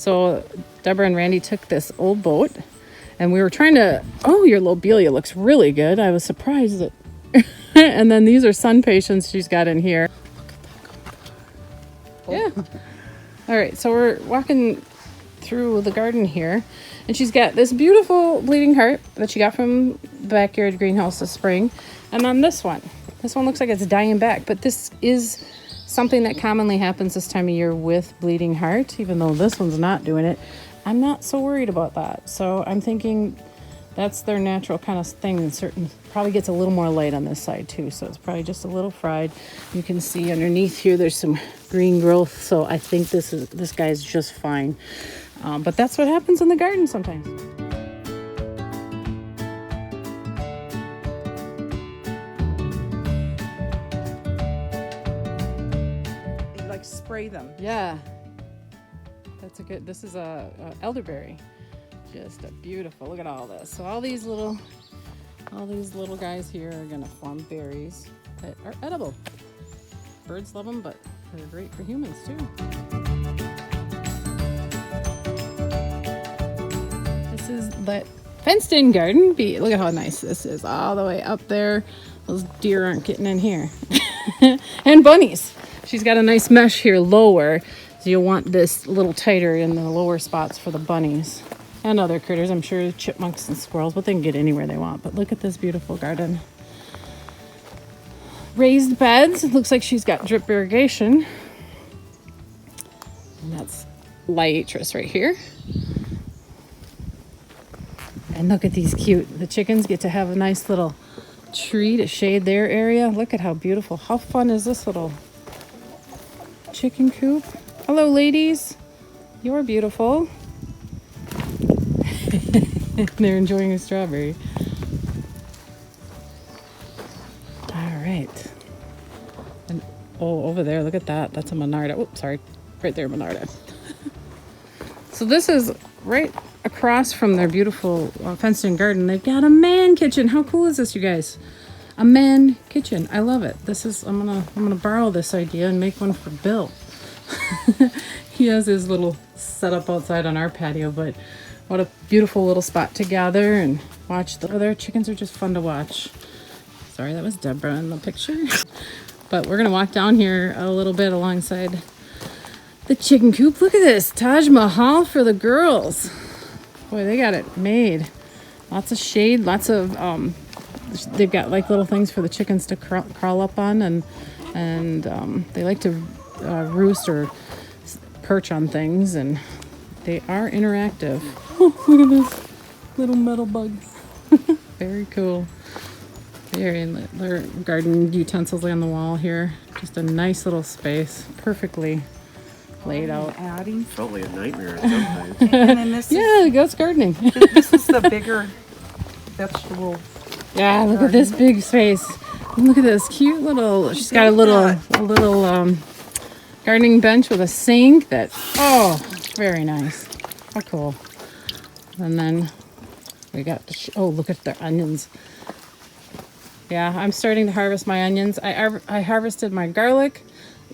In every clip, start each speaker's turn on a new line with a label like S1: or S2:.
S1: So Deborah and Randy took this old boat and we were trying to, oh, your lobelia looks really good. I was surprised that, and then these are sun patience she's got in here. Yeah. All right, so we're walking through the garden here, and she's got this beautiful bleeding heart that she got from the backyard greenhouse this spring. And then this one looks like it's dying back, but this is something that commonly happens this time of year with bleeding heart, even though this one's not doing it. I'm not so worried about that. So I'm thinking that's their natural kind of thing, and certain probably gets a little more light on this side too, so it's probably just a little fried. You can see underneath here there's some green growth, so I think this guy's just fine. But that's what happens in the garden sometimes.
S2: Like spray them.
S1: Yeah, that's a good. This is a elderberry. Just a beautiful. Look at all this. So all these little guys here are gonna form berries that are edible. Birds love them, but they're great for humans too. This is the fenced-in garden. Look at how nice this is. All the way up there. Those deer aren't getting in here. And bunnies. She's got a nice mesh here lower, so you'll want this a little tighter in the lower spots for the bunnies. And other critters, I'm sure chipmunks and squirrels, but they can get anywhere they want. But look at this beautiful garden. Raised beds. It looks like she's got drip irrigation. And that's liatris right here. And look at these cute. The chickens get to have a nice little tree to shade their area. Look at how beautiful. How fun is this little chicken coop? Hello, ladies. You're beautiful. They're enjoying a strawberry. All right. And oh, over there, look at that. That's a Monarda. Oops, sorry. Right there, Monarda. So this is right across from their beautiful fenced-in garden. They've got a man kitchen. How cool is this, you guys? A man kitchen. I love it. This is I'm gonna borrow this idea and make one for Bill. He has his little setup outside on our patio, but what a beautiful little spot to gather and watch. Their chickens are just fun to watch. Sorry, that was Deborah in the picture. But we're going to walk down here a little bit alongside the chicken coop. Look at this. Taj Mahal for the girls. Boy, they got it made. Lots of shade, lots of... they've got like little things for the chickens to crawl up on, and they like to roost or perch on things, and they are interactive. Oh, look at this little metal bug. Very cool. Their garden utensils on the wall here. Just a nice little space, perfectly laid out.
S2: Adding.
S3: Felt like a nightmare sometimes.
S2: And then this
S1: Yeah, that's gardening.
S2: this is the bigger vegetable.
S1: Yeah, look at this big space. And look at this cute little. She's got a little gardening bench with a sink. Very nice. How cool. And then we got look at their onions. Yeah, I'm starting to harvest my onions. I harvested my garlic.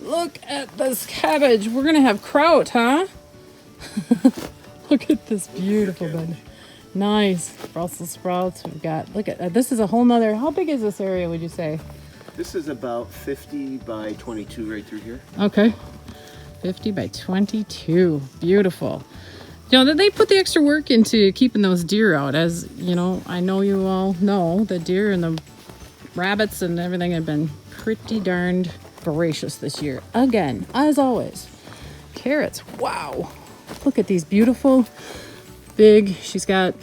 S1: Look at this cabbage. We're gonna have kraut, huh? Look at this beautiful bunch. Nice Brussels sprouts. We've got. Look at this. Is a whole nother. How big is this area? Would you say?
S3: This is about 50 by 22 right through here.
S1: Okay, 50 by 22. Beautiful. You know, they put the extra work into keeping those deer out. As you know, I know you all know the deer and the rabbits and everything have been pretty darned voracious this year. Again, as always. Carrots. Wow. Look at these beautiful big. She's got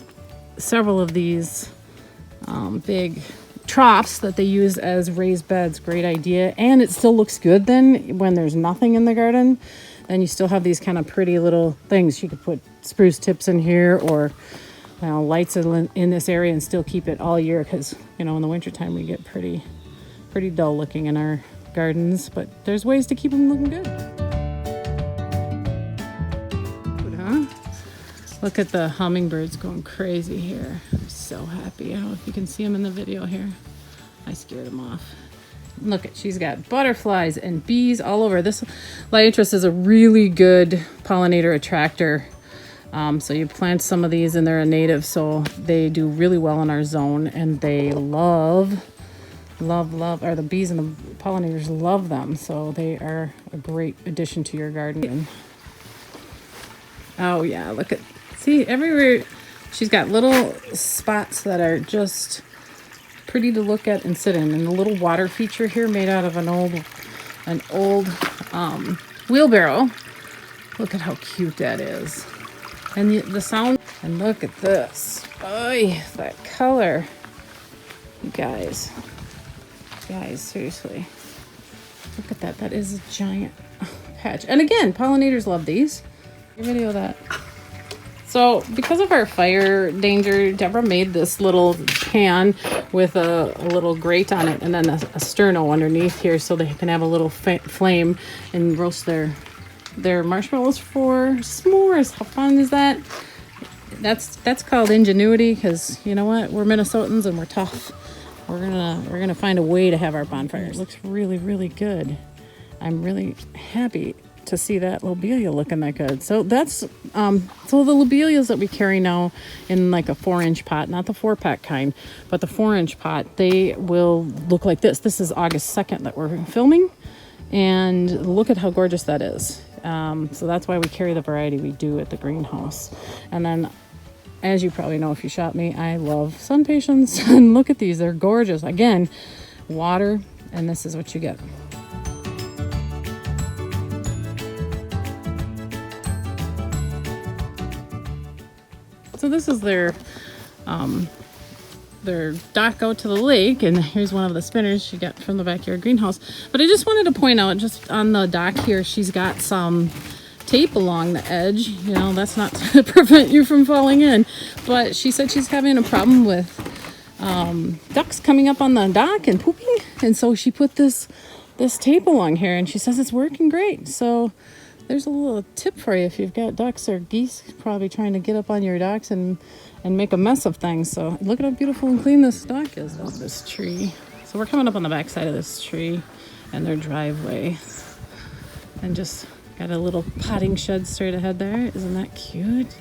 S1: several of these big troughs that they use as raised beds. Great idea. And it still looks good then when there's nothing in the garden. Then you still have these kind of pretty little things. You could put spruce tips in here, or lights in this area, and still keep it all year, because in the wintertime we get pretty dull looking in our gardens, but there's ways to keep them looking good. Good, huh? Look at the hummingbirds going crazy here. I'm so happy. I don't know if you can see them in the video here. I scared them off. Look she's got butterflies and bees all over. This liatris is a really good pollinator attractor. So you plant some of these and they're a native, so they do really well in our zone, and they love, or the bees and the pollinators love them. So they are a great addition to your garden. Oh yeah, look at, see everywhere. She's got little spots that are just pretty to look at and sit in. And the little water feature here made out of an old wheelbarrow. Look at how cute that is. And the sound, and look at this. Oy, that color. You guys, seriously. Look at that. That is a giant patch. And again, pollinators love these. Video that. So because of our fire danger, Deborah made this little pan with a little grate on it, and then a sterno underneath here, so they can have a little flame and roast their marshmallows for s'mores. How fun is that? That's called ingenuity, because you know what? We're Minnesotans and we're tough. We're gonna find a way to have our bonfires. It looks really, really good. I'm really happy to see that lobelia looking that good. So that's so the lobelias that we carry now in like a 4-inch pot, not the 4-pack kind, but the 4-inch pot, they will look like this. This is August 2nd that we're filming, and look at how gorgeous that is. So that's why we carry the variety we do at the greenhouse. And then, as you probably know if you shop me, I love sun patience. And look at these, they're gorgeous. Again, water, and this is what you get. So this is their dock out to the lake, and here's one of the spinners she got from the backyard greenhouse. But I just wanted to point out, just on the dock here, she's got some tape along the edge. You know, that's not to prevent you from falling in, but she said she's having a problem with ducks coming up on the dock and pooping, and so she put this tape along here, and she says it's working great. So there's a little tip for you if you've got ducks or geese probably trying to get up on your docks and make a mess of things. So look at how beautiful and clean this dock is. Oh, this tree. So we're coming up on the back side of this tree and their driveway, and just got a little potting shed straight ahead there. Isn't that cute?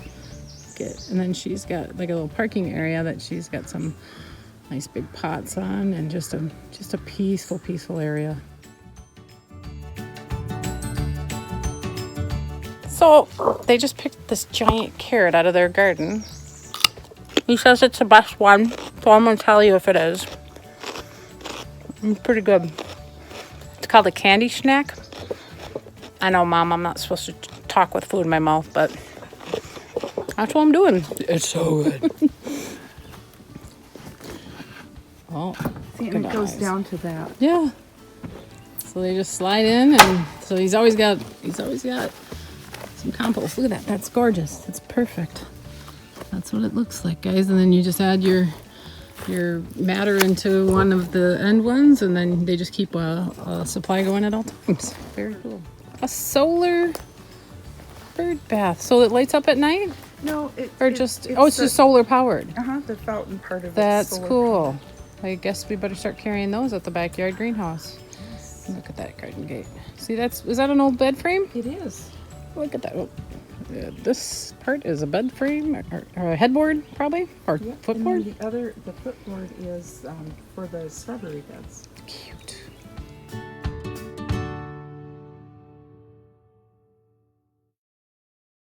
S1: And then she's got like a little parking area that she's got some nice big pots on, and just a peaceful area. So they just picked this giant carrot out of their garden. He says it's the best one, so I'm going to tell you if it is. It's pretty good. It's called a candy snack. I know, Mom, I'm not supposed to talk with food in my mouth, but that's what I'm doing. It's so good. Oh,
S2: See, and it goes down to that.
S1: Yeah. So they just slide in, and so he's always got some compost. Look at that. That's gorgeous. It's perfect. That's what it looks like, guys. And then you just add your matter into one of the end ones, and then they just keep a supply going at all times. Very cool. A solar bird bath. So it lights up at night?
S2: No,
S1: it's just solar powered.
S2: The fountain part of it.
S1: That's cool. I guess we better start carrying those at the backyard greenhouse. Yes. Look at that garden gate. See, is that an old bed frame?
S2: It is.
S1: Look at that. Oh, this part is a bed frame or a headboard, probably, or footboard.
S2: And then the footboard is for the strawberry beds.
S1: Cute.